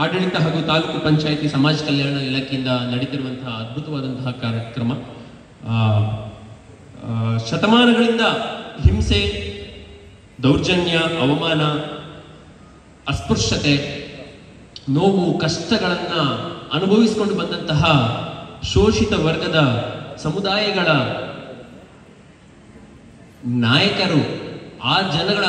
ಆಡಳಿತ ಹಾಗೂ ತಾಲೂಕು ಪಂಚಾಯಿತಿ ಸಮಾಜ ಕಲ್ಯಾಣ ಇಲಾಖೆಯಿಂದ ನಡೀತಿರುವಂತಹ ಅದ್ಭುತವಾದಂತಹ ಕಾರ್ಯಕ್ರಮ. ಶತಮಾನಗಳಿಂದ ಹಿಂಸೆ, ದೌರ್ಜನ್ಯ, ಅವಮಾನ, ಅಸ್ಪೃಶ್ಯತೆ, ನೋವು, ಕಷ್ಟಗಳನ್ನ ಅನುಭವಿಸಿಕೊಂಡು ಬಂದಂತಹ ಶೋಷಿತ ವರ್ಗದ ಸಮುದಾಯಗಳ ನಾಯಕರು, ಆ ಜನಗಳ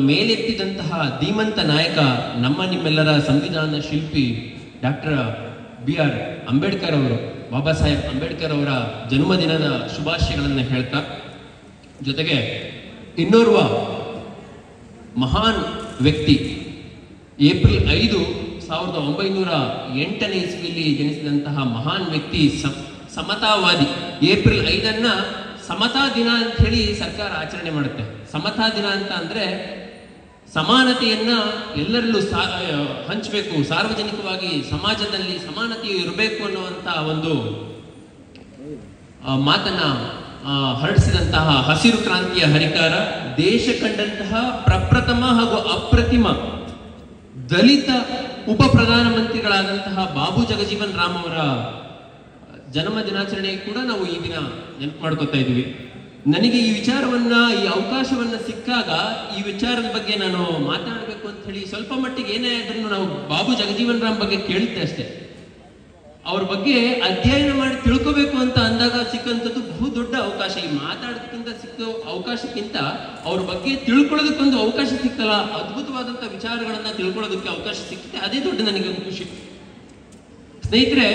ಮೇಲೆತ್ತಿದಂತಹ ಧೀಮಂತ ನಾಯಕ ನಮ್ಮ ನಿಮ್ಮೆಲ್ಲರ ಸಂವಿಧಾನ ಶಿಲ್ಪಿ ಡಾಕ್ಟರ್ BR ಅಂಬೇಡ್ಕರ್ ಅವರು, ಬಾಬಾ ಸಾಹೇಬ್ ಅಂಬೇಡ್ಕರ್ ಅವರ ಜನ್ಮದಿನದ ಶುಭಾಶಯಗಳನ್ನು ಹೇಳ್ತಾ, ಜೊತೆಗೆ ಇನ್ನೋರ್ವ ಮಹಾನ್ ವ್ಯಕ್ತಿ, ಏಪ್ರಿಲ್ 5, 1908ನೇ ಇಸ್ವಿಯಲ್ಲಿ ಜನಿಸಿದಂತಹ ಮಹಾನ್ ವ್ಯಕ್ತಿ, ಸಮತಾವಾದಿ. ಏಪ್ರಿಲ್ 5 ಸಮತಾ ದಿನ ಅಂತ ಹೇಳಿ ಸರ್ಕಾರ ಆಚರಣೆ ಮಾಡುತ್ತೆ. ಸಮತಾ ದಿನ ಅಂತ ಅಂದ್ರೆ ಸಮಾನತೆಯನ್ನ ಎಲ್ಲರಲ್ಲೂ ಹಂಚಬೇಕು, ಸಾರ್ವಜನಿಕವಾಗಿ ಸಮಾಜದಲ್ಲಿ ಸಮಾನತೆಯು ಇರಬೇಕು ಅನ್ನುವಂತ ಒಂದು ಮಾತನ್ನ ಹರಡಿಸಿದಂತಹ ಹಸಿರು ಕ್ರಾಂತಿಯ ಹರಿಕಾರ, ದೇಶ ಕಂಡಂತಹ ಪ್ರಪ್ರಥಮ ಹಾಗೂ ಅಪ್ರತಿಮ ದಲಿತ ಉಪ ಪ್ರಧಾನಮಂತ್ರಿಗಳಾದಂತಹ ಬಾಬು ಜಗಜೀವನ್ ರಾಮ್ ಅವರ ಜನ್ಮ ದಿನಾಚರಣೆ ಕೂಡ ನಾವು ಈ ದಿನ ನೆನಪು ಮಾಡ್ಕೊತಾ ಇದ್ದೀವಿ. ನನಗೆ ಈ ವಿಚಾರವನ್ನ, ಈ ಅವಕಾಶವನ್ನ ಸಿಕ್ಕಾಗ ಈ ವಿಚಾರದ ಬಗ್ಗೆ ನಾನು ಮಾತನಾಡಬೇಕು ಅಂತ ಹೇಳಿ ಸ್ವಲ್ಪ ಮಟ್ಟಿಗೆ ಏನೇ ಆದ್ರೂ ನಾವು ಬಾಬು ಜಗಜೀವನ್ ರಾಮ್ ಬಗ್ಗೆ ಕೇಳಿದ್ದೆ ಅಷ್ಟೇ. ಅವ್ರ ಬಗ್ಗೆ ಅಧ್ಯಯನ ಮಾಡಿ ತಿಳ್ಕೋಬೇಕು ಅಂತ ಅಂದಾಗ ಸಿಕ್ಕಂಥದ್ದು ಬಹು ದೊಡ್ಡ ಅವಕಾಶ. ಈ ಮಾತಾಡೋದಕ್ಕಿಂತ ಸಿಕ್ಕೋ ಅವಕಾಶಕ್ಕಿಂತ ಅವ್ರ ಬಗ್ಗೆ ತಿಳ್ಕೊಳ್ಳೋದಕ್ಕೊಂದು ಅವಕಾಶ ಸಿಕ್ತಲ್ಲ, ಅದ್ಭುತವಾದಂಥ ವಿಚಾರಗಳನ್ನ ತಿಳ್ಕೊಳ್ಳೋದಕ್ಕೆ ಅವಕಾಶ ಸಿಕ್ಕಿದೆ, ಅದೇ ದೊಡ್ಡ ನನಗೆ ಒಂದು ಖುಷಿ. ಸ್ನೇಹಿತರೆ,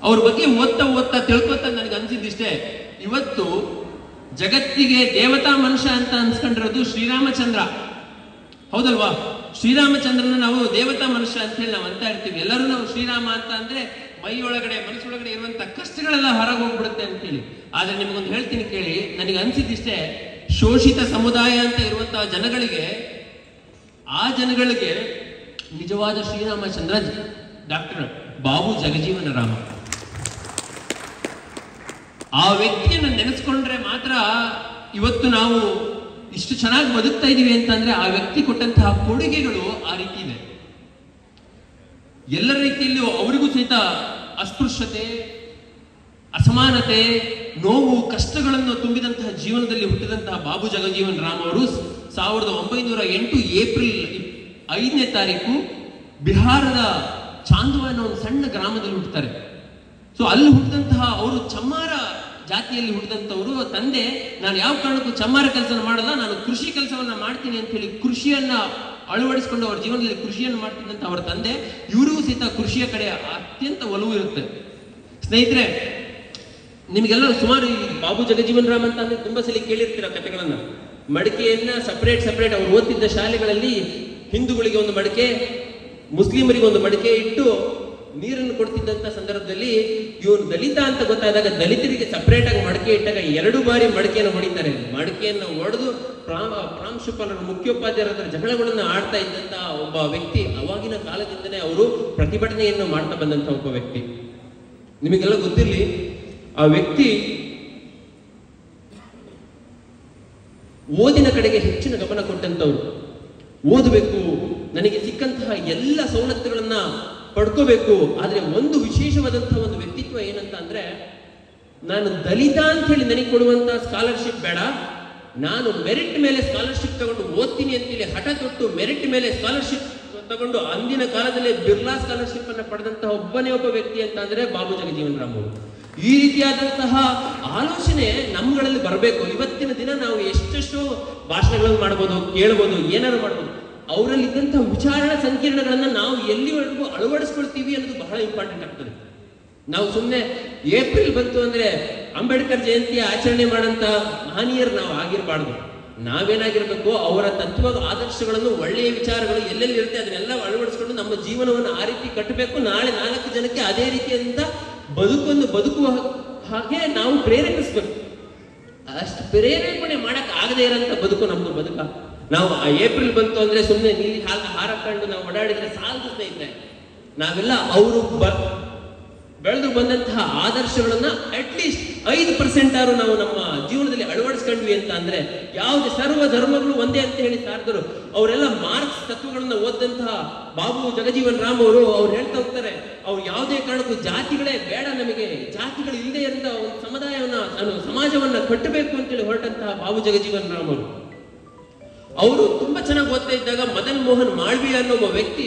ಅವ್ರ ಬಗ್ಗೆ ಓದ್ತಾ ತಿಳ್ಕೊತಾ ನನಗೆ ಅನ್ಸಿದ್ದಿಷ್ಟೇ, ಇವತ್ತು ಜಗತ್ತಿಗೆ ದೇವತಾ ಮನುಷ್ಯ ಅಂತ ಅನ್ಸ್ಕೊಂಡಿರೋದು ಶ್ರೀರಾಮಚಂದ್ರ, ಹೌದಲ್ವಾ? ಶ್ರೀರಾಮಚಂದ್ರನ ನಾವು ದೇವತಾ ಮನುಷ್ಯ ಅಂತ ಹೇಳಿ ನಾವು ಅಂತ ಇರ್ತೀವಿ. ಎಲ್ಲರೂ ನಾವು ಶ್ರೀರಾಮ ಅಂತ ಅಂದ್ರೆ ಮೈಯೊಳಗಡೆ, ಮನಸ್ಸೊಳಗಡೆ ಇರುವಂತ ಕಷ್ಟಗಳೆಲ್ಲ ಹೊರಗೆ ಹೋಗ್ಬಿಡುತ್ತೆ ಅಂತೇಳಿ. ಆದ್ರೆ ನಿಮಗೊಂದು ಹೇಳ್ತೀನಿ ಕೇಳಿ, ನನಗೆ ಅನ್ಸಿದ್ದಿಷ್ಟೇ, ಶೋಷಿತ ಸಮುದಾಯ ಅಂತ ಇರುವಂತಹ ಜನಗಳಿಗೆ, ಆ ಜನಗಳಿಗೆ ನಿಜವಾದ ಶ್ರೀರಾಮಚಂದ್ರ ಡಾಕ್ಟರ್ ಬಾಬು ಜಗಜೀವನ ರಾಮ. ಆ ವ್ಯಕ್ತಿಯನ್ನು ನೆನೆಸ್ಕೊಂಡ್ರೆ ಮಾತ್ರ ಇವತ್ತು ನಾವು ಇಷ್ಟು ಚೆನ್ನಾಗಿ ಬದುಕ್ತಾ ಇದೀವಿ ಅಂತಂದ್ರೆ ಆ ವ್ಯಕ್ತಿ ಕೊಟ್ಟಂತಹ ಕೊಡುಗೆಗಳು ಆ ರೀತಿ ಇದೆ. ಎಲ್ಲ ರೀತಿಯಲ್ಲೂ ಅವರಿಗೂ ಸಹಿತ ಅಸ್ಪೃಶ್ಯತೆ, ಅಸಮಾನತೆ, ನೋವು, ಕಷ್ಟಗಳನ್ನು ತುಂಬಿದಂತಹ ಜೀವನದಲ್ಲಿ ಹುಟ್ಟಿದಂತಹ ಬಾಬು ಜಗಜೀವನ್ ರಾಮ್ ಅವರು 1908 ಏಪ್ರಿಲ್ 5ನೇ ತಾರೀಕು ಬಿಹಾರದ ಚಾಂದ್ವಾ ಅನ್ನೋ ಒಂದು ಸಣ್ಣ ಗ್ರಾಮದಲ್ಲಿ ಹುಟ್ಟುತ್ತಾರೆ. ಸೊ ಅಲ್ಲಿ ಹುಟ್ಟಿದಂತಹ ಅವರು ಚಮ್ಮಾರ ಜಾತಿಯಲ್ಲಿ ಹುಟ್ಟಿದಂಥವರು. ತಂದೆ, ನಾನು ಯಾವ ಕಾರಣಕ್ಕೂ ಚಮ್ಮಾರ ಕೆಲಸ ಮಾಡಲ್ಲ, ನಾನು ಕೃಷಿ ಕೆಲಸವನ್ನ ಮಾಡ್ತೀನಿ ಅಂತ ಹೇಳಿ ಕೃಷಿಯನ್ನ ಅಳವಡಿಸಿಕೊಂಡು ಅವರ ಜೀವನದಲ್ಲಿ ಕೃಷಿಯನ್ನು ಮಾಡ್ತಿದ್ದಂತ ಅವರ ತಂದೆ, ಇವರಿಗೂ ಸಹಿತ ಕೃಷಿಯ ಕಡೆ ಅತ್ಯಂತ ಒಲವು ಇರುತ್ತೆ. ಸ್ನೇಹಿತರೆ, ನಿಮಗೆಲ್ಲ ಸುಮಾರು ಈ ಬಾಬು ಜಗಜೀವನ್ ರಾಮ್ ಅಂತ ಅಂದ್ರೆ ತುಂಬಾ ಸಲ ಕೇಳಿರ್ತೀರ ಕಥೆಗಳನ್ನ. ಮಡಿಕೆಯನ್ನ ಸಪರೇಟ್ ಅವ್ರು ಓದ್ತಿದ್ದ ಶಾಲೆಗಳಲ್ಲಿ ಹಿಂದೂಗಳಿಗೆ ಒಂದು ಮಡಿಕೆ, ಮುಸ್ಲಿಮರಿಗೆ ಒಂದು ಮಡಿಕೆ ಇಟ್ಟು ನೀರನ್ನು ಕೊಡ್ತಿದ್ದಂತ ಸಂದರ್ಭದಲ್ಲಿ ಇವನು ದಲಿತ ಅಂತ ಗೊತ್ತಾದಾಗ ದಲಿತರಿಗೆ ಸಪರೇಟ್ ಆಗಿ ಮಡಿಕೆ ಇಟ್ಟಾಗ 2 ಬಾರಿ ಮಡಿಕೆಯನ್ನು ಹೊಡಿತಾರೆ. ಮಡಿಕೆಯನ್ನು ಹೊಡೆದು ಪ್ರಾಂಶುಪಾಲರ, ಮುಖ್ಯೋಪಾಧ್ಯಾಯರ ಜಗಳಗಳನ್ನು ಆಡ್ತಾ ಇದ್ದಂತ ಒಬ್ಬ ವ್ಯಕ್ತಿ. ಅವಾಗಿನ ಕಾಲದಿಂದನೇ ಅವರು ಪ್ರತಿಭಟನೆಯನ್ನು ಮಾಡ್ತಾ ಬಂದಂತ ಒಬ್ಬ ವ್ಯಕ್ತಿ. ನಿಮಗೆಲ್ಲ ಗೊತ್ತಿರಲಿ, ಆ ವ್ಯಕ್ತಿ ಓದಿನ ಕಡೆಗೆ ಹೆಚ್ಚಿನ ಗಮನ ಕೊಟ್ಟಂತವ್ರು. ಓದಬೇಕು, ನನಗೆ ಸಿಕ್ಕಂತಹ ಎಲ್ಲ ಸವಲತ್ತುಗಳನ್ನ ಪಡ್ಕೋಬೇಕು. ಆದ್ರೆ ಒಂದು ವಿಶೇಷವಾದಂತಹ ಒಂದು ವ್ಯಕ್ತಿತ್ವ ಏನಂತ ಅಂದ್ರೆ, ನಾನು ದಲಿತ ಅಂತ ಹೇಳಿ ನನಗೆ ಕೊಡುವಂತಹ ಸ್ಕಾಲರ್ಶಿಪ್ ಬೇಡ, ನಾನು ಮೆರಿಟ್ ಮೇಲೆ ಸ್ಕಾಲರ್ಶಿಪ್ ತಗೊಂಡು ಓದ್ತೀನಿ ಅಂತೇಳಿ ಹಠ ತೊಟ್ಟು ಮೆರಿಟ್ ಮೇಲೆ ಸ್ಕಾಲರ್ಶಿಪ್ ತಗೊಂಡು ಅಂದಿನ ಕಾಲದಲ್ಲಿ ಬಿರ್ಲಾ ಸ್ಕಾಲರ್ಶಿಪ್ ಅನ್ನ ಪಡೆದಂತಹ ಒಬ್ಬನೇ ಒಬ್ಬ ವ್ಯಕ್ತಿ ಅಂತ ಅಂದ್ರೆ ಬಾಬು ಜಗಜೀವನ್ ರಾಮ್ ಅವರು. ಈ ರೀತಿಯಾದಂತಹ ಆಲೋಚನೆ ನಮ್ಗಳಲ್ಲಿ ಬರಬೇಕು. ಇವತ್ತಿನ ದಿನ ನಾವು ಎಷ್ಟೆಷ್ಟೋ ಭಾಷಣಗಳನ್ನು ಮಾಡ್ಬೋದು, ಕೇಳ್ಬೋದು, ಏನಾದ್ರು ಮಾಡ್ಬೋದು. ಅವರಲ್ಲಿ ಇದ್ದಂತಹ ವಿಚಾರಣಾ ಸಂಕೀರ್ಣಗಳನ್ನ ನಾವು ಎಲ್ಲಿವರೆಗೂ ಅಳವಡಿಸ್ಕೊಳ್ತೀವಿ ಅನ್ನೋದು ಬಹಳ ಇಂಪಾರ್ಟೆಂಟ್ ಆಗ್ತದೆ. ನಾವು ಸುಮ್ಮನೆ ಏಪ್ರಿಲ್ ಬಂತು ಅಂದ್ರೆ ಅಂಬೇಡ್ಕರ್ ಜಯಂತಿಯ ಆಚರಣೆ ಮಾಡಂತ ಮಹನೀಯರು ನಾವು ಆಗಿರಬಾರ್ದು. ನಾವೇನಾಗಿರ್ಬೇಕು, ಅವರ ತತ್ವ ಆದರ್ಶಗಳನ್ನು, ಒಳ್ಳೆಯ ವಿಚಾರಗಳು ಎಲ್ಲೆಲ್ಲಿ ಇರುತ್ತೆ ಅದನ್ನೆಲ್ಲ ಅಳವಡಿಸ್ಕೊಂಡು ನಮ್ಮ ಜೀವನವನ್ನು ಆ ರೀತಿ ಕಟ್ಟಬೇಕು. ನಾಳೆ 4 ಜನಕ್ಕೆ ಅದೇ ರೀತಿಯಾದಂತ ಬದುಕನ್ನು ಬದುಕುವ ಹಾಗೆ ನಾವು ಪ್ರೇರೇಪಿಸ್ಬೇಕು. ಅಷ್ಟು ಪ್ರೇರೇಪಣೆ ಮಾಡಕ್ ಆಗದೆ ಇರೋಂಥ ಬದುಕು ನಮ್ದು ಬದುಕ. ನಾವು ಏಪ್ರಿಲ್ ಬಂತು ಅಂದ್ರೆ ಸುಮ್ಮನೆ ನೀಲಿ ಹಾರಕೊಂಡು ನಾವು ಓಡಾಡಿದ್ರೆ ಸಾಲದು ಸ್ನೇಹಿತರೆ. ನಾವೆಲ್ಲ ಬೆಳೆದು ಬಂದಂತಹ ಆದರ್ಶಗಳನ್ನ ಅಟ್ಲೀಸ್ಟ್ 5% ಆದ್ರೂ ನಾವು ನಮ್ಮ ಜೀವನದಲ್ಲಿ ಅಳವಡಿಸ್ಕೊಂಡ್ವಿ ಅಂತ ಅಂದ್ರೆ, ಯಾವುದೇ ಸರ್ವ ಧರ್ಮಗಳು ಒಂದೇ ಅಂತ ಹೇಳಿ ಸಾರಿದರು. ಅವರೆಲ್ಲ ಮಾರ್ಕ್ಸ್ ತತ್ವಗಳನ್ನ ಓದಂತಹ ಬಾಬು ಜಗಜೀವನ್ ರಾಮ್ ಅವರು ಹೇಳ್ತಾ ಹೋಗ್ತಾರೆ, ಅವ್ರು ಯಾವುದೇ ಕಾರಣಕ್ಕೂ ಜಾತಿಗಳೇ ಬೇಡ, ನಮಗೆ ಜಾತಿಗಳು ಇಲ್ಲದೆ ಇರೋ ಒಂದು ಸಮಾಜವನ್ನ ಕಟ್ಟಬೇಕು ಅಂತೇಳಿ ಹೊರಟಂತಹ ಬಾಬು ಜಗಜೀವನ್ ರಾಮ್ ಅವರು ತುಂಬಾ ಚೆನ್ನಾಗಿ ಓದ್ತಾ ಇದ್ದಾಗ ಮದನ್ ಮೋಹನ್ ಮಾಳ್ವೀಯ ಅನ್ನೋ ಒಬ್ಬ ವ್ಯಕ್ತಿ,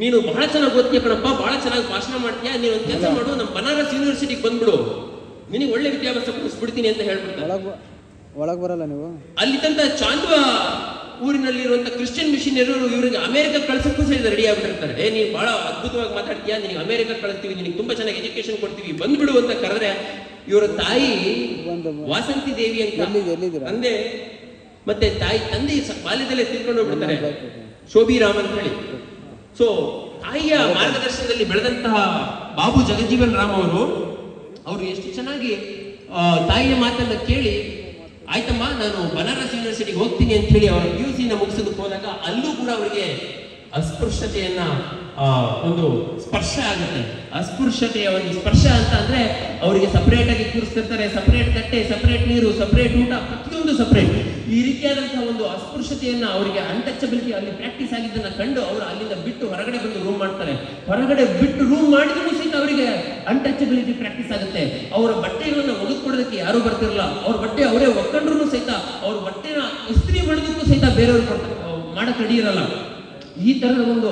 ನೀನು ಬಹಳ ಚೆನ್ನಾಗಿ ಓದ್ತೀಯ ಕಣಪ್ಪ, ಬಹಳ ಚೆನ್ನಾಗಿ ಭಾಷಣ ಮಾಡ್ತೀಯಾ, ನೀನು ಒಂದು ಕೆಲಸ ಮಾಡು, ನಮ್ಮ ಬನಾರಸ್ ಯೂನಿವರ್ಸಿಟಿಗೆ ಬಂದ್ಬಿಡು, ನಿನಗೆ ಒಳ್ಳೆ ವಿದ್ಯಾಭ್ಯಾಸ ಕೊಡಿಸ್ಬಿಡ್ತೀನಿ ಅಂತ ಹೇಳ್ಬಿಡ್ತಾರೆ. ಒಳಗ್ ಬರಲ್ಲ ನೀವು. ಅಲ್ಲಿದ್ದಂತ ಚಾಂದ್ವಾ ಊರಿನಲ್ಲಿರುವಂತ ಕ್ರಿಶ್ಚಿಯನ್ ಮಿಷನರಿಯರು ಇವರಿಗೆ ಅಮೆರಿಕ ಕಳ್ಸಕ್ಕೂ ಸಹ ರೆಡಿ ಆಗ್ಬಿಟ್ಟಿರ್ತಾರೆ. ನೀನು ಬಹಳ ಅದ್ಭುತವಾಗಿ ಮಾತಾಡ್ತೀಯಾ, ನಿನಗೆ ಅಮೆರಿಕ ಕಳಿಸ್ತೀವಿ, ನಿನಗೆ ತುಂಬಾ ಚೆನ್ನಾಗಿ ಎಜುಕೇಶನ್ ಕೊಡ್ತೀವಿ, ಬಂದ್ಬಿಡು ಅಂತ ಕರೆದ್ರೆ ಇವರ ತಾಯಿ ವಾಸಂತಿ ದೇವಿ ಅಂತ ತಂದೆ ಮತ್ತೆ ತಂದೆ ಬಾಲ್ಯದಲ್ಲೇ ತಿಳ್ಕೊಂಡು ಹೋಗ್ಬಿಡ್ತಾರೆ, ಶೋಭಿರಾಮ್ ಅಂತ ಹೇಳಿ. ಸೊ ತಾಯಿಯ ಮಾರ್ಗದರ್ಶನದಲ್ಲಿ ಬೆಳೆದಂತಹ ಬಾಬು ಜಗಜೀವನ್ ರಾಮ್ ಅವರು ಎಷ್ಟು ಚೆನ್ನಾಗಿ ತಾಯಿಯ ಮಾತನ್ನ ಕೇಳಿ, ಆಯ್ತಮ್ಮ ನಾನು ಬನಾರಸ್ ಯೂನಿವರ್ಸಿಟಿಗೆ ಹೋಗ್ತೀನಿ ಅಂತ ಹೇಳಿ ಅವರ PUC ಮುಗಿಸೋದಕ್ಕೆ ಹೋದಾಗ ಅಲ್ಲೂ ಕೂಡ ಅವರಿಗೆ ಅಸ್ಪೃಶ್ಯತೆಯನ್ನ ಒಂದು ಸ್ಪರ್ಶ ಆಗುತ್ತೆ. ಅಸ್ಪೃಶ್ಯತೆಯ ಒಂದು ಸ್ಪರ್ಶ ಅಂತ ಅಂದ್ರೆ ಅವರಿಗೆ ಸಪರೇಟ್ ಆಗಿ ಕೂರಿಸ್ತಿರ್ತಾರೆ, ಸಪರೇಟ್ ತಟ್ಟೆ, ಸಪರೇಟ್ ನೀರು, ಸಪರೇಟ್ ಊಟ, ಪ್ರತಿಯೊಂದು ಸಪರೇಟ್. ಈ ರೀತಿಯಾದಂತಹ ಒಂದು ಅಸ್ಪೃಶ್ಯತೆಯನ್ನ ಅವರಿಗೆ ಅನ್ಟಚಬಿಲಿಟಿ ಅಲ್ಲಿ ಪ್ರಾಕ್ಟೀಸ್ ಆಗಿದ್ದನ್ನ ಕಂಡು ಅವರು ಅಲ್ಲಿಂದ ಬಿಟ್ಟು ಹೊರಗಡೆ ಬಂದು ರೂಮ್ ಮಾಡ್ತಾರೆ. ಹೊರಗಡೆ ಬಿಟ್ಟು ರೂಮ್ ಮಾಡಿದ್ರು ಸಹಿತ ಅವರಿಗೆ ಅನ್ಟಚಬಿಲಿಟಿ ಪ್ರಾಕ್ಟೀಸ್ ಆಗುತ್ತೆ. ಅವರ ಬಟ್ಟೆಗಳನ್ನ ಒಗೆದುಕೊಡೋದಕ್ಕೆ ಯಾರು ಬರ್ತಿರಲ್ಲ, ಅವ್ರ ಬಟ್ಟೆ ಅವರೇ ಒಕ್ಕಂಡ್ರು ಸಹಿತ ಅವ್ರ ಬಟ್ಟೆನ ಇಸ್ತ್ರಿ ಮಾಡೋದಕ್ಕೂ ಸಹಿತ ಬೇರೆಯವ್ರು ಮಾಡಕ್ ರೆಡಿ ಇರಲ್ಲ. ಈ ತರದ ಒಂದು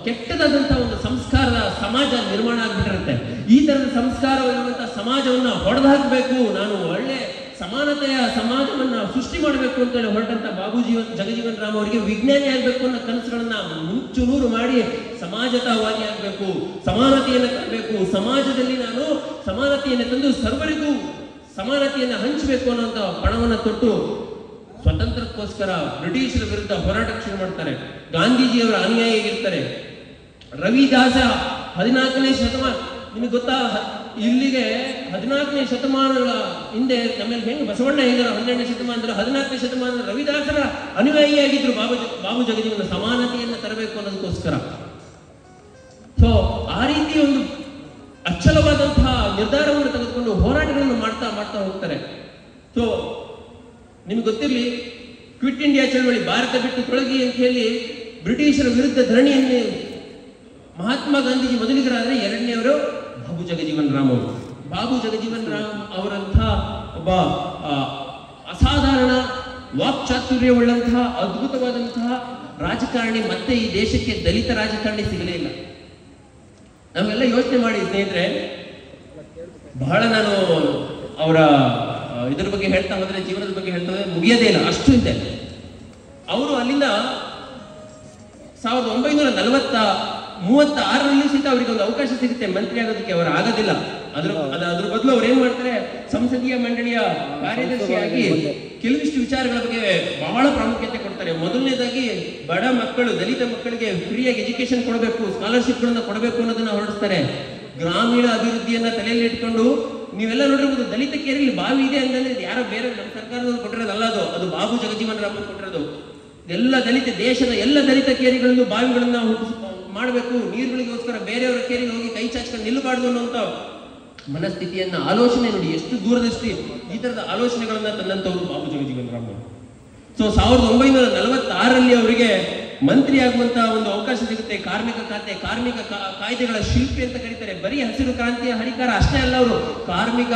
ಕೆಟ್ಟದಾದಂತಹ ಒಂದು ಸಂಸ್ಕಾರದ ಸಮಾಜ ನಿರ್ಮಾಣ ಆಗ್ಬಿಟ್ಟಿರುತ್ತೆ. ಈ ತರದ ಸಂಸ್ಕಾರವಿರುವಂತಹ ಸಮಾಜವನ್ನ ಹೊಡೆದು ಹಾಕಬೇಕು, ನಾನು ಒಳ್ಳೆ ಸಮಾನತೆಯ ಸಮಾಜವನ್ನ ಸೃಷ್ಟಿ ಮಾಡಬೇಕು ಅಂತ ಹೇಳಿ ಹೊರಟಂತ ಬಾಬು ಜಗಜೀವನ್ ರಾಮ್ ಅವರಿಗೆ ವಿಜ್ಞಾನಿ ಆಗ್ಬೇಕು ಅನ್ನೋ ಕನಸುಗಳನ್ನ ಮುಂಚೂರು ಮಾಡಿ ಸಮಾಜತಾವಾದಿ ಆಗ್ಬೇಕು, ಸಮಾನತೆಯನ್ನು ತರಬೇಕು, ಸಮಾಜದಲ್ಲಿ ನಾನು ಸಮಾನತೆಯನ್ನು ತಂದು ಸರ್ವರಿಗೂ ಸಮಾನತೆಯನ್ನು ಹಂಚಬೇಕು ಅನ್ನೋಂಥ ಪಣವನ್ನ ತೊಟ್ಟು ಸ್ವತಂತ್ರಕ್ಕೋಸ್ಕರ ಬ್ರಿಟಿಷರ ವಿರುದ್ಧ ಹೋರಾಟ ಶುರು ಮಾಡ್ತಾರೆ. ಗಾಂಧೀಜಿಯವರ ಅನುಯಾಯಿಯಾಗಿರ್ತಾರೆ. ರವಿದಾಸ 14ನೇ ಶತಮಾನ, ನಿಮಗೆ ಗೊತ್ತಾ, ಇಲ್ಲಿಗೆ 14ನೇ ಶತಮಾನಗಳ ಹಿಂದೆ ನಮ್ಮಲ್ಲಿ ಹೆಂಗೆ ಬಸವಣ್ಣ ಹೇಗರ 12ನೇ ಶತಮಾನದಲ್ಲಿ 14ನೇ ಶತಮಾನದ ರವಿದಾಸರ ಅನುಯಾಯಿಯಾಗಿದ್ರು ಬಾಬು ಜಗಜೀವನ, ಸಮಾನತೆಯನ್ನು ತರಬೇಕು ಅನ್ನೋದಕ್ಕೋಸ್ಕರ. ಸೊ ಆ ರೀತಿ ಒಂದು ಅಚ್ಚಲವಾದಂತಹ ನಿರ್ಧಾರವನ್ನು ತೆಗೆದುಕೊಂಡು ಹೋರಾಟಗಳನ್ನು ಮಾಡ್ತಾ ಮಾಡ್ತಾ ಹೋಗ್ತಾರೆ. ಸೊ ನಿಮ್ಗೆ ಗೊತ್ತಿರಲಿ, ಕ್ವಿಟ್ ಇಂಡಿಯಾ ಚಳವಳಿ, ಭಾರತ ಬಿಟ್ಟು ತೊಳಗಿ ಅಂತ ಹೇಳಿ ಬ್ರಿಟಿಷರ ವಿರುದ್ಧ ಧರಣಿಯನ್ನು ಮಹಾತ್ಮ ಗಾಂಧೀಜಿ ಮೊದಲಿಗರಾದ್ರೆ, ಎರಡನೇವರು ಬಾಬು ಜಗಜೀವನ್ ರಾಮ್ ಅವರು. ಬಾಬು ಜಗಜೀವನ್ ರಾಮ್ ಅವರಂಥ ಒಬ್ಬ ಅಸಾಧಾರಣ ವಾಕ್ಚಾತುರ್ಯವುಳ್ಳಂತಹ ಅದ್ಭುತವಾದಂತಹ ರಾಜಕಾರಣಿ ಮತ್ತೆ ಈ ದೇಶಕ್ಕೆ ದಲಿತ ರಾಜಕಾರಣಿ ಸಿಗಲೇ ಇಲ್ಲ. ನಾವೆಲ್ಲ ಯೋಚನೆ ಮಾಡಿ ಸ್ನೇಹಿತರೆ, ಬಹಳ ನಾನು ಅವರ ಇದ್ರ ಬಗ್ಗೆ ಹೇಳ್ತಾ ಹೋದ್ರೆ, ಜೀವನದ ಬಗ್ಗೆ ಹೇಳ್ತಾ ಹೋದ್ರೆ ಮುಗಿಯೋದೇ ಇಲ್ಲ, ಅಷ್ಟು ಇದೆ. ಅವರು ಅಲ್ಲಿಂದ 1936ರಲ್ಲಿ ಸಹಿತ ಅವರಿಗೆ ಒಂದು ಅವಕಾಶ ಸಿಗುತ್ತೆ ಮಂತ್ರಿ ಆಗೋದಕ್ಕೆ, ಅವರು ಆಗೋದಿಲ್ಲ. ಅದ್ರ ಬದಲು ಅವ್ರು ಏನ್ ಮಾಡ್ತಾರೆ, ಸಂಸದೀಯ ಮಂಡಳಿಯ ಕಾರ್ಯದರ್ಶಿಯಾಗಿ ಕೆಲವಿಷ್ಟು ವಿಚಾರಗಳ ಬಗ್ಗೆ ಬಹಳ ಪ್ರಾಮುಖ್ಯತೆ ಕೊಡ್ತಾರೆ. ಮೊದಲನೇದಾಗಿ ಬಡ ಮಕ್ಕಳು, ದಲಿತ ಮಕ್ಕಳಿಗೆ ಫ್ರೀಯಾಗಿ ಎಜುಕೇಶನ್ ಕೊಡಬೇಕು, ಸ್ಕಾಲರ್ಶಿಪ್ಗಳನ್ನ ಕೊಡಬೇಕು ಅನ್ನೋದನ್ನ ಹೊರಡಿಸ್ತಾರೆ. ಗ್ರಾಮೀಣ ಅಭಿವೃದ್ಧಿಯನ್ನ ತಲೆಯಲ್ಲಿ ಇಟ್ಕೊಂಡು, ನೀವೆಲ್ಲ ನೋಡಿರ್ಬೋದು, ದಲಿತ ಕೇರಿಯಲ್ಲಿ ಬಾವಿ ಇದೆ ಅಂತಂದ್ರೆ ಯಾರೋ ಬೇರೆ ನಮ್ಮ ಸರ್ಕಾರದವ್ರು ಕೊಟ್ಟಿರೋದಲ್ಲ, ಅದು ಬಾಬು ಜಗಜೀವನ್ ರಾಮ್ ಕೊಟ್ಟಿರೋದು. ಎಲ್ಲ ದೇಶದ ಎಲ್ಲ ದಲಿತ ಕೇರಿಗಳನ್ನು ಬಾವಿಗಳನ್ನ ಮಾಡಬೇಕು, ನೀರುಗಳಿಗೋಸ್ಕರ ಬೇರೆಯವರ ಕೇರಿಗೆ ಹೋಗಿ ಕೈ ಚಾಚ್ಕೊಂಡು ನಿಲ್ಲಬಾರ್ದು ಅನ್ನೋಂಥ ಮನಸ್ಥಿತಿಯನ್ನ, ಆಲೋಚನೆ ನೋಡಿ ಎಷ್ಟು ದೂರದೃಷ್ಟಿ, ಈ ತರದ ಆಲೋಚನೆಗಳನ್ನ ತಂದಂತವರು ಬಾಬು ಜಗಜೀವನ್ ರಾಮ್. ಸೊ 1946ರಲ್ಲಿ ಅವರಿಗೆ ಮಂತ್ರಿ ಆಗುವಂತಹ ಒಂದು ಅವಕಾಶ ಸಿಗುತ್ತೆ. ಕಾರ್ಮಿಕ ಖಾತೆ, ಕಾರ್ಮಿಕ ಕಾಯ್ದೆಗಳ ಶಿಲ್ಪಿ ಅಂತ ಕರೀತಾರೆ. ಬರೀ ಹಸಿರು ಕ್ರಾಂತಿಯ ಹರಿಕಾರ ಅಷ್ಟೇ ಅಲ್ಲ, ಅವರು ಕಾರ್ಮಿಕ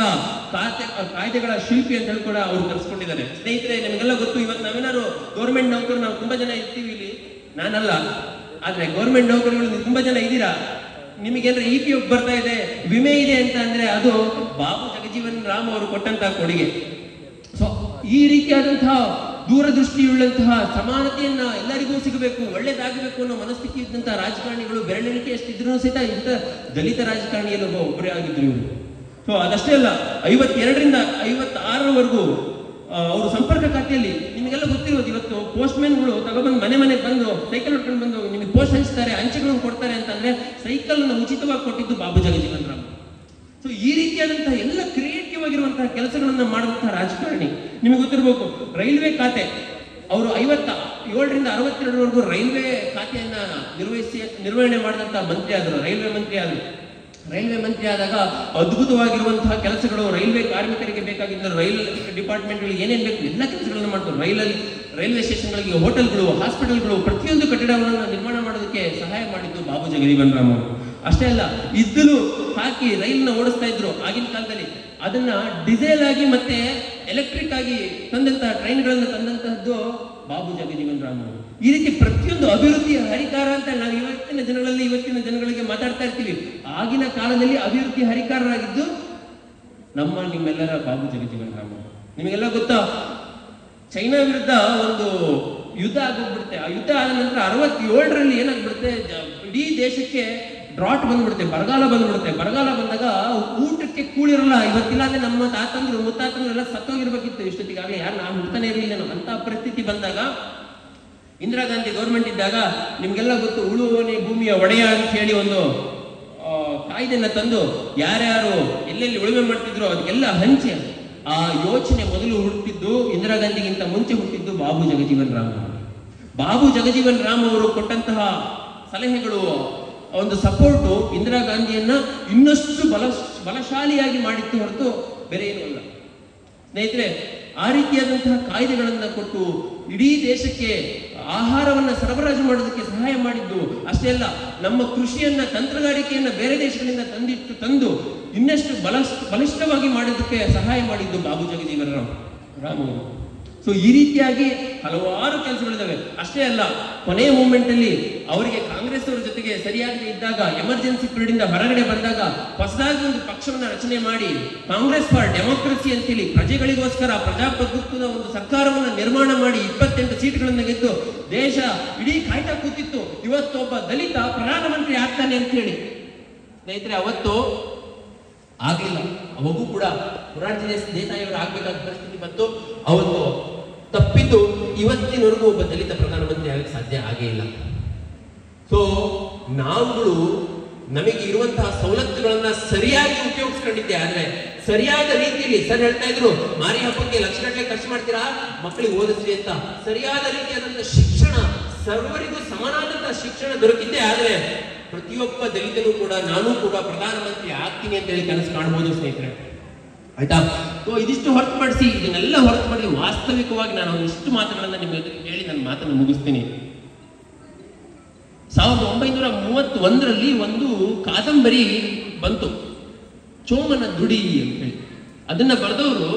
ಕಾಯ್ದೆಗಳ ಶಿಲ್ಪಿ ಅಂತ ಹೇಳಿ ಕೂಡ ಅವರು ಕರೆಸ್ಕೊಂಡಿದ್ದಾರೆ. ಸ್ನೇಹಿತರೆ, ನಮಗೆಲ್ಲ ಗೊತ್ತು, ಇವತ್ತು ನಾವೇನಾದ್ರು ಗೌರ್ಮೆಂಟ್ ನೌಕರು, ನಾವು ತುಂಬಾ ಜನ ಇರ್ತೀವಿ ಇಲ್ಲಿ, ನಾನಲ್ಲ, ಆದ್ರೆ ಗೌರ್ಮೆಂಟ್ ನೌಕರಿಗಳು ನೀವು ತುಂಬಾ ಜನ ಇದ್ದೀರಾ. ನಿಮಗೇನಾದ್ರೆ EPF ಬರ್ತಾ ಇದೆ, ವಿಮೆ ಇದೆ ಅಂತ ಅಂದ್ರೆ ಅದು ಬಾಬು ಜಗಜೀವನ್ ರಾಮ್ ಅವರು ಕೊಟ್ಟಂತಹ ಕೊಡುಗೆ. ಸೊ ಈ ರೀತಿಯಾದಂತಹ ದೂರದೃಷ್ಟಿಯುಳ್ಳಂತಹ ಸಮಾನತೆಯನ್ನ ಎಲ್ಲರಿಗೂ ಸಿಗಬೇಕು, ಒಳ್ಳೇದಾಗಬೇಕು ಅನ್ನೋ ಮನಸ್ಥಿತಿ ಇದ್ದಂತಹ ರಾಜಕಾರಣಿಗಳು ಬೆರಳೆಣಿಕೆ ಎಷ್ಟಿದ್ರು ಸಹಿತ ಇಂಥ ದಲಿತ ರಾಜಕಾರಣಿಯಲ್ಲಿ ಒಬ್ಬರೇ ಆಗಿದ್ರು ಇವರು. ಸೊ ಅದಷ್ಟೇ ಅಲ್ಲ, 52ರಿಂದ 56ರವರೆಗೂ ಅವರು ಸಂಪರ್ಕ ಖಾತೆಯಲ್ಲಿ, ನಿಮಗೆಲ್ಲ ಗೊತ್ತಿರೋದು, ಇವತ್ತು ಪೋಸ್ಟ್ಮ್ಯಾನ್ಗಳು ತಗೊಬಂದು ಮನೆ ಬಂದು ಸೈಕಲ್ ಹೊಡ್ಕೊಂಡು ಬಂದು ನಿಮಗೆ ಪೋಸ್ಟ್ ಹಂಚ್ತಾರೆ, ಅಂಚೆಗಳನ್ನು ಕೊಡ್ತಾರೆ ಅಂತಂದ್ರೆ ಸೈಕಲ್ ಅನ್ನು ಉಚಿತವಾಗಿ ಕೊಟ್ಟಿದ್ದು ಬಾಬು ಜಗಜೀವನ್ ರಾಮ್. ಸೊ ಈ ರೀತಿಯಾದಂತಹ ಎಲ್ಲ ಕ್ರಿಯೇಟಿವ್ ಆಗಿರುವಂತಹ ಕೆಲಸಗಳನ್ನ ಮಾಡುವಂತಹ ರಾಜಕಾರಣಿ. ನಿಮಗೆ ಗೊತ್ತಿರಬೇಕು, ರೈಲ್ವೆ ಖಾತೆ, ಅವರು 57ರಿಂದ 62ರವರೆಗೂ ರೈಲ್ವೆ ಖಾತೆಯನ್ನ ನಿರ್ವಹಣೆ ಮಾಡಿದಂತಹ ಮಂತ್ರಿ ಆದರು, ರೈಲ್ವೆ ಮಂತ್ರಿ ಆದರು. ರೈಲ್ವೆ ಮಂತ್ರಿ ಆದಾಗ ಅದ್ಭುತವಾಗಿರುವಂತಹ ಕೆಲಸಗಳು, ರೈಲ್ವೆ ಕಾರ್ಮಿಕರಿಗೆ ಬೇಕಾಗಿದ್ದ ರೈಲ್ ಡಿಪಾರ್ಟ್ಮೆಂಟ್ಗಳಿಗೆ ಏನೇನು ಬೇಕು ಎಲ್ಲ ಕೆಲಸಗಳನ್ನು ಮಾಡ್ತಾರೆ. ರೈಲ್ವೆ ಸ್ಟೇಷನ್ಗಳಿಗೆ, ಹೋಟೆಲ್ಗಳು, ಹಾಸ್ಪಿಟಲ್ಗಳು, ಪ್ರತಿಯೊಂದು ಕಟ್ಟಡಗಳನ್ನು ನಿರ್ಮಾಣ ಮಾಡೋದಕ್ಕೆ ಸಹಾಯ ಮಾಡಿದ್ದು ಬಾಬು ಜಗಜೀವನ್ ರಾಮ್ ಅವರು. ಅಷ್ಟೇ ಅಲ್ಲ, ಇದ್ದಲು ಹಾಕಿ ರೈಲ್ನ ಓಡಿಸ್ತಾ ಇದ್ರು ಆಗಿನ ಕಾಲದಲ್ಲಿ. ಅದನ್ನ ಡೀಸೆಲ್ ಆಗಿ ಮತ್ತೆ ಎಲೆಕ್ಟ್ರಿಕ್ ಆಗಿ ತಂದಂತಹ ಟ್ರೈನ್ಗಳನ್ನು ತಂದಂತಹದ್ದು ಬಾಬು ಜಗಜೀವನ್ ರಾಮ್ ಅವರು. ಈ ರೀತಿ ಪ್ರತಿಯೊಂದು ಅಭಿವೃದ್ಧಿಯ ಹರಿಕಾರ ಅಂತ ನಾವು ಇವತ್ತಿನ ಜನಗಳಿಗೆ ಮಾತಾಡ್ತಾ ಇರ್ತೀವಿ. ಆಗಿನ ಕಾಲದಲ್ಲಿ ಅಭಿವೃದ್ಧಿ ಹರಿಕಾರರಾಗಿದ್ದು ನಿಮ್ಮೆಲ್ಲರ ಬಾಬು ಜಗಜೀವನ್ ರಾಮ್ ಅವರು. ನಿಮಗೆಲ್ಲ ಗೊತ್ತಾ, ಚೈನಾ ವಿರುದ್ಧ ಒಂದು ಯುದ್ಧ ಆಗೋಗ್ಬಿಡುತ್ತೆ. ಆ ಯುದ್ಧ ಆದ ನಂತರ 67ರಲ್ಲಿ ಏನಾಗ್ಬಿಡುತ್ತೆ, ಇಡೀ ದೇಶಕ್ಕೆ ಡ್ರಾಟ್ ಬಂದ್ಬಿಡುತ್ತೆ, ಬರಗಾಲ ಬಂದ್ಬಿಡುತ್ತೆ. ಬರಗಾಲ ಬಂದಾಗ ಊಟಕ್ಕೆ ಕೂಳಿರಲ್ಲ. ಇವತ್ತಿಲ್ಲ ಅಂದ್ರೆ ನಮ್ಮ ತಾತಂದ್ರು ಮುತ್ತಾತಂದ್ರು ಎಲ್ಲ ಸತ್ತೋಗಿರ್ಬೇಕಿತ್ತು ಇಷ್ಟೊತ್ತಿಗಾಗಲೇ, ಯಾರು ನಾವು ಹುಡ್ತಾನೆ ಇರಲಿಲ್ಲ. ಅಂತ ಪರಿಸ್ಥಿತಿ ಬಂದಾಗ ಇಂದಿರಾ ಗಾಂಧಿ ಗೌರ್ಮೆಂಟ್ ಇದ್ದಾಗ ನಿಮ್ಗೆಲ್ಲ ಗೊತ್ತು, ಉಳುವವನೇ ಭೂಮಿಯ ಒಡೆಯ ಅಂತ ಹೇಳಿ ಒಂದು ಕಾಯ್ದೆನ ತಂದು ಯಾರ್ಯಾರು ಎಲ್ಲೆಲ್ಲಿ ಉಳುಮೆ ಮಾಡ್ತಿದ್ರು ಅದಕ್ಕೆಲ್ಲ ಹಂಚಿ. ಆ ಯೋಚನೆ ಮೊದಲು ಹುಟ್ಟಿದ್ದು, ಇಂದಿರಾ ಗಾಂಧಿಗಿಂತ ಮುಂಚೆ ಹುಟ್ಟಿದ್ದು ಬಾಬು ಜಗಜೀವನ್ ರಾಮ್ ಅವರು. ಬಾಬು ಜಗಜೀವನ್ ರಾಮ್ ಅವರು ಕೊಟ್ಟಂತಹ ಸಲಹೆಗಳು, ಒಂದು ಸಪೋರ್ಟು ಇಂದಿರಾ ಗಾಂಧಿಯನ್ನ ಇನ್ನಷ್ಟು ಬಲಶಾಲಿಯಾಗಿ ಮಾಡಿತ್ತು ಹೊರತು ಬೇರೆ ಏನೂ ಅಲ್ಲ. ಸ್ನೇಹಿತರೆ, ಆ ರೀತಿಯಾದಂತಹ ಕಾಯ್ದೆಗಳನ್ನ ಕೊಟ್ಟು ಇಡೀ ದೇಶಕ್ಕೆ ಆಹಾರವನ್ನ ಸರಬರಾಜು ಮಾಡೋದಕ್ಕೆ ಸಹಾಯ ಮಾಡಿದ್ದು ಅಷ್ಟೇ ಅಲ್ಲ, ನಮ್ಮ ಕೃಷಿಯನ್ನ, ತಂತ್ರಗಾರಿಕೆಯನ್ನ ಬೇರೆ ದೇಶಗಳಿಂದ ತಂದು ಇನ್ನಷ್ಟು ಬಲಿಷ್ಠವಾಗಿ ಮಾಡೋದಕ್ಕೆ ಸಹಾಯ ಮಾಡಿದ್ದು ಬಾಬು ಜಗಜೀವನ್ ರಾಮ್ ಅವರು. ಸೊ ಈ ರೀತಿಯಾಗಿ ಹಲವಾರು ಕೆಲಸಗಳಿದಾವೆ. ಅಷ್ಟೇ ಅಲ್ಲ, ಕೊನೆಯ ಮೂಮೆಂಟ್ ಅಲ್ಲಿ ಅವರಿಗೆ ಕಾಂಗ್ರೆಸ್ ಅವರ ಜೊತೆಗೆ ಸರಿಯಾಗಿ ಇದ್ದಾಗ, ಎಮರ್ಜೆನ್ಸಿ ಪೀರಿಯಡ್ ಇಂದ ಹೊರಗಡೆ ಬಂದಾಗ ಹೊಸದಾಗಿ ಒಂದು ಪಕ್ಷವನ್ನ ರಚನೆ ಮಾಡಿ ಕಾಂಗ್ರೆಸ್ ಫಾರ್ ಡೆಮೋಕ್ರಸಿ ಅಂತೇಳಿ ಪ್ರಜೆಗಳಿಗೋಸ್ಕರ ಪ್ರಜಾಪ್ರಭುತ್ವದ ಒಂದು ಸರ್ಕಾರವನ್ನ ನಿರ್ಮಾಣ ಮಾಡಿ 28 ಸೀಟ್ಗಳನ್ನ ಗೆದ್ದು ದೇಶ ಇಡೀ ಕಾಯ್ತಾ ಕೂತಿತ್ತು. ಇವತ್ತೊಬ್ಬ ದಲಿತ ಪ್ರಧಾನಮಂತ್ರಿ ಆಗ್ತಾನೆ ಅಂತ ಹೇಳಿ. ಸ್ನೇಹಿತರೆ, ಅವತ್ತು ಆಗ್ಲಿಲ್ಲ. ಅವಾಗೂ ಕೂಡ ಮೊರಾರ್ಜಿ ದೇಸಾಯಿ ಅವರು ಆಗ್ಬೇಕಾದ ಪರಿಸ್ಥಿತಿ ಬಂತು. ಅವತ್ತು ತಪ್ಪಿದ್ದು ಇವತ್ತಿನವರೆಗೂ ಒಬ್ಬ ದಲಿತ ಪ್ರಧಾನಮಂತ್ರಿ ಆಗಕ್ಕೆ ಸಾಧ್ಯ ಆಗೇ ಇಲ್ಲ. ಸೊ ನಾವುಗಳು ನಮಗೆ ಇರುವಂತಹ ಸವಲತ್ತುಗಳನ್ನ ಸರಿಯಾಗಿ ಉಪಯೋಗಿಸ್ಕೊಂಡಿದ್ದೆ ಆದ್ರೆ ಸರಿಯಾದ ರೀತಿಯಲ್ಲಿ, ಸರ್ ಹೇಳ್ತಾ ಇದ್ರು ಮಾರಿ ಹಬ್ಬಕ್ಕೆ ಲಕ್ಷಗಟ್ಟಲೆ ಖರ್ಚು ಮಾಡ್ತೀರಾ ಮಕ್ಕಳಿಗೆ ಓದಿಸ್ರಿ ಅಂತ. ಸರಿಯಾದ ರೀತಿಯಾದಂತಹ ಶಿಕ್ಷಣ, ಸರ್ವರಿಗೂ ಸಮಾನಾದಂತಹ ಶಿಕ್ಷಣ ದೊರಕಿದ್ದೆ ಆದ್ರೆ ಪ್ರತಿಯೊಬ್ಬ ದಲಿತನು ಕೂಡ, ನಾನು ಕೂಡ ಪ್ರಧಾನಮಂತ್ರಿ ಆಗ್ತೀನಿ ಅಂತ ಹೇಳಿ ಕನಸು ಕಾಣಬಹುದು ಸ್ನೇಹಿತರೆ. ಆಯ್ತಾ? ಸೊ ಇದಿಷ್ಟು ಹೊರತುಪಡಿಸಿ, ಇದನ್ನೆಲ್ಲ ಹೊರತುಪಡಿಸಿ ವಾಸ್ತವಿಕವಾಗಿ ನಾನು ಒಂದಿಷ್ಟು ಮಾತುಗಳನ್ನ ನಿಮ್ಮ ಜೊತೆಗೆ ಹೇಳಿ ನನ್ನ ಮಾತನ್ನು ಮುಗಿಸ್ತೀನಿ. 1931ರಲ್ಲಿ ಒಂದು ಕಾದಂಬರಿ ಬಂತು, ಚೋಮನ ದುಡಿ ಅಂತ ಹೇಳಿ. ಅದನ್ನ ಬರೆದವರು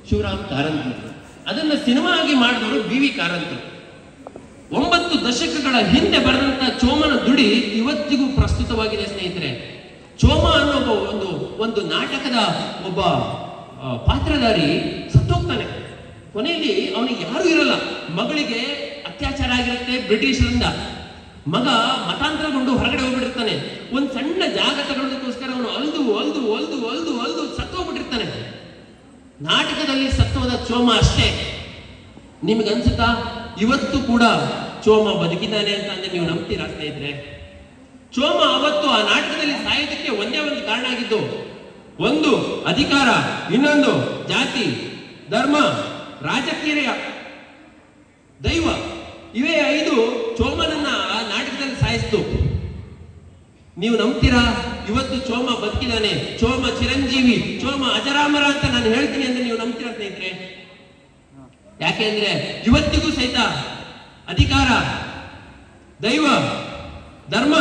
ಶಿವರಾಮ್ ಕಾರಂತರು, ಅದನ್ನ ಸಿನಿಮಾ ಆಗಿ ಮಾಡಿದವರು BV ಕಾರಂತರು. 9 ದಶಕಗಳ ಹಿಂದೆ ಬರೆದಂತ ಚೋಮನ ದುಡಿ ಇವತ್ತಿಗೂ ಪ್ರಸ್ತುತವಾಗಿದೆ ಸ್ನೇಹಿತರೆ. ಚೋಮ ಅನ್ನೋ ಒಂದು ನಾಟಕದ ಒಬ್ಬ ಪಾತ್ರಧಾರಿ ಸತ್ತೋಗ್ತಾನೆ. ಕೊನೆಯಲ್ಲಿ ಅವನಿಗೆ ಯಾರು ಇರಲ್ಲ. ಮಗಳಿಗೆ ಅತ್ಯಾಚಾರ ಆಗಿರುತ್ತೆ ಬ್ರಿಟಿಷರಿಂದ. ಮಗ ಮತಾಂತರಗೊಂಡು ಹೊರಗಡೆ ಹೋಗ್ಬಿಟ್ಟಿರ್ತಾನೆ. ಒಂದ್ ಸಣ್ಣ ಜಾಗ ತಗೊಳ್ಳೋದಕ್ಕೋಸ್ಕರ ಅವನು ಅಲ್ದು ಸತ್ತೋಗ್ಬಿಟ್ಟಿರ್ತಾನೆ. ನಾಟಕದಲ್ಲಿ ಸತ್ತೋದ ಚೋಮ ಅಷ್ಟೇ. ನಿಮ್ಗನ್ಸುತ್ತಾ ಇವತ್ತು ಕೂಡ ಚೋಮ ಬದುಕಿದ್ದಾನೆ ಅಂತ ಅಂದ್ರೆ ನೀವು ನಂಬ್ತೀರಾ ಸ್ನೇಹಿತರೆ? ಚೋಮ ಅವತ್ತು ಆ ನಾಟಕದಲ್ಲಿ ಸಾಯೋದಕ್ಕೆ ಒಂದೇ ಒಂದು ಕಾರಣ ಆಗಿದ್ದು, ಒಂದು ಅಧಿಕಾರ, ಇನ್ನೊಂದು ಜಾತಿ, ಧರ್ಮ, ರಾಜಕೀಯ, ದೈವ. ಇವೇ 5 ಚೋಮನನ್ನ ಆ ನಾಟಕದಲ್ಲಿ ಸಾಯಿಸ್ತು. ನೀವು ನಂಬ್ತೀರಾ? ಇವತ್ತು ಚೋಮ ಬದುಕಿದ್ದಾನೆ, ಚೋಮ ಚಿರಂಜೀವಿ, ಚೋಮ ಅಜರಾಮರ ಅಂತ ನಾನು ಹೇಳ್ತೀನಿ ಅಂದ್ರೆ ನೀವು ನಂಬ್ತೀರಾ ಸ್ನೇಹಿತರೆ? ಯಾಕೆಂದ್ರೆ ಇವತ್ತಿಗೂ ಸಹಿತ ಅಧಿಕಾರ, ದೈವ, ಧರ್ಮ,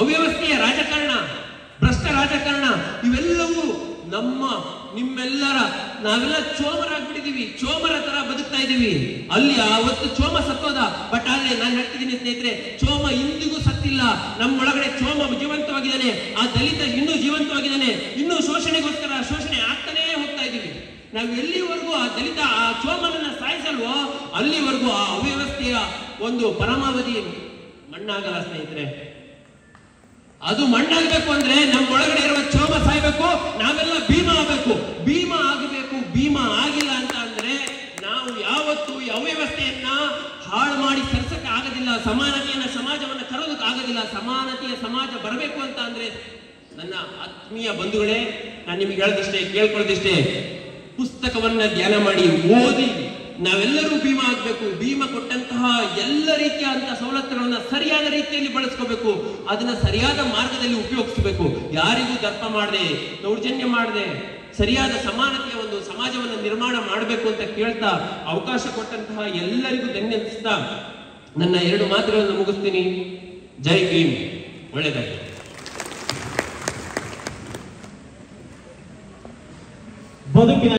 ಅವ್ಯವಸ್ಥೆಯ ರಾಜಕಾರಣ, ಭ್ರಷ್ಟ ರಾಜಕಾರಣ ಇವೆಲ್ಲವೂ ನಾವೆಲ್ಲ ಚೋಮರಾಗ್ಬಿಟ್ಟಿದೀವಿ, ಚೋಮರ ತರ ಬದುಕ್ತಾ ಇದೀವಿ. ಅಲ್ಲಿ ಅವತ್ತು ಚೋಮ ಸತ್ತೋದ. ಬಟ್ ಆದ್ರೆ ನಾನು ಹೇಳ್ತಿದ್ದೀನಿ ಸ್ನೇಹಿತರೆ, ಚೋಮ ಇಂದಿಗೂ ಸತ್ತಿಲ್ಲ. ನಮ್ಮ ಒಳಗಡೆ ಚೋಮ ಜೀವಂತವಾಗಿದ್ದಾನೆ. ಆ ದಲಿತ ಇನ್ನೂ ಜೀವಂತವಾಗಿದ್ದಾನೆ. ಇನ್ನೂ ಶೋಷಣೆಗೋಸ್ಕರ ಶೋಷಣೆ ಆಗ್ತಾನೇ ಹೋಗ್ತಾ ಇದೀವಿ. ನಾವು ಎಲ್ಲಿವರೆಗೂ ಆ ದಲಿತ ಆ ಚೋಮನನ್ನ ಸಾಯಿಸಲ್ವೋ ಅಲ್ಲಿವರೆಗೂ ಆ ಅವ್ಯವಸ್ಥೆಯ ಒಂದು ಪರಮಾವಧಿ ಮಣ್ಣಾಗಲ್ಲ ಸ್ನೇಹಿತರೆ. ಅದು ಮಣ್ಣಾಗಬೇಕು ಅಂದ್ರೆ ನಮ್ಮ ಒಳಗಡೆ ಇರುವ ಚೋಮ ಸಾಯ್ಬೇಕು, ನಾವೆಲ್ಲ ಭೀಮ ಆಗಬೇಕು. ಭೀಮ ಆಗಬೇಕು. ಭೀಮ ಆಗಿಲ್ಲ ಅಂತ ಅಂದ್ರೆ ನಾವು ಯಾವತ್ತೂ ಈ ಅವ್ಯವಸ್ಥೆಯನ್ನ ಹಾಳು ಮಾಡಿ ಸರಿಸಕ್ಕೆ ಆಗೋದಿಲ್ಲ. ಸಮಾನತೆಯನ್ನ ಸಮಾಜವನ್ನ ತರೋದಕ್ಕೆ ಆಗೋದಿಲ್ಲ. ಸಮಾನತೆಯ ಸಮಾಜ ಬರಬೇಕು ಅಂತ ಅಂದ್ರೆ ನನ್ನ ಆತ್ಮೀಯ ಬಂಧುಗಳೇ, ನಾನು ನಿಮ್ಗೆ ಹೇಳೋದಿಷ್ಟೇ, ಕೇಳ್ಕೊಳ್ಳೋದಿಷ್ಟೇ, ಪುಸ್ತಕವನ್ನ ಧ್ಯಾನ ಮಾಡಿ, ಓದಿ, ನಾವೆಲ್ಲರೂ ಭೀಮ ಆಗ್ಬೇಕು. ಭೀಮ ಕೊಟ್ಟಂತಹ ಎಲ್ಲ ರೀತಿಯಾದಂತಹ ಸವಲತ್ತುಗಳನ್ನ ಸರಿಯಾದ ರೀತಿಯಲ್ಲಿ ಬಳಸ್ಕೋಬೇಕು. ಅದನ್ನ ಸರಿಯಾದ ಮಾರ್ಗದಲ್ಲಿ ಉಪಯೋಗಿಸಬೇಕು. ಯಾರಿಗೂ ದರ್ಪ ಮಾಡದೆ, ದೌರ್ಜನ್ಯ ಮಾಡದೆ, ಸರಿಯಾದ ಸಮಾನತೆಯ ಒಂದು ಸಮಾಜವನ್ನು ನಿರ್ಮಾಣ ಮಾಡಬೇಕು ಅಂತ ಕೇಳ್ತಾ ಅವಕಾಶ ಕೊಟ್ಟಂತಹ ಎಲ್ಲರಿಗೂ ಧನ್ಯವಾದ ನನ್ನ 2 ಮಾತುಗಳನ್ನು ಮುಗಿಸ್ತೀನಿ. ಜೈ ಭೀಮ್. ಒಳ್ಳೆಯದಾಗಿ. ಬದುಕಿನ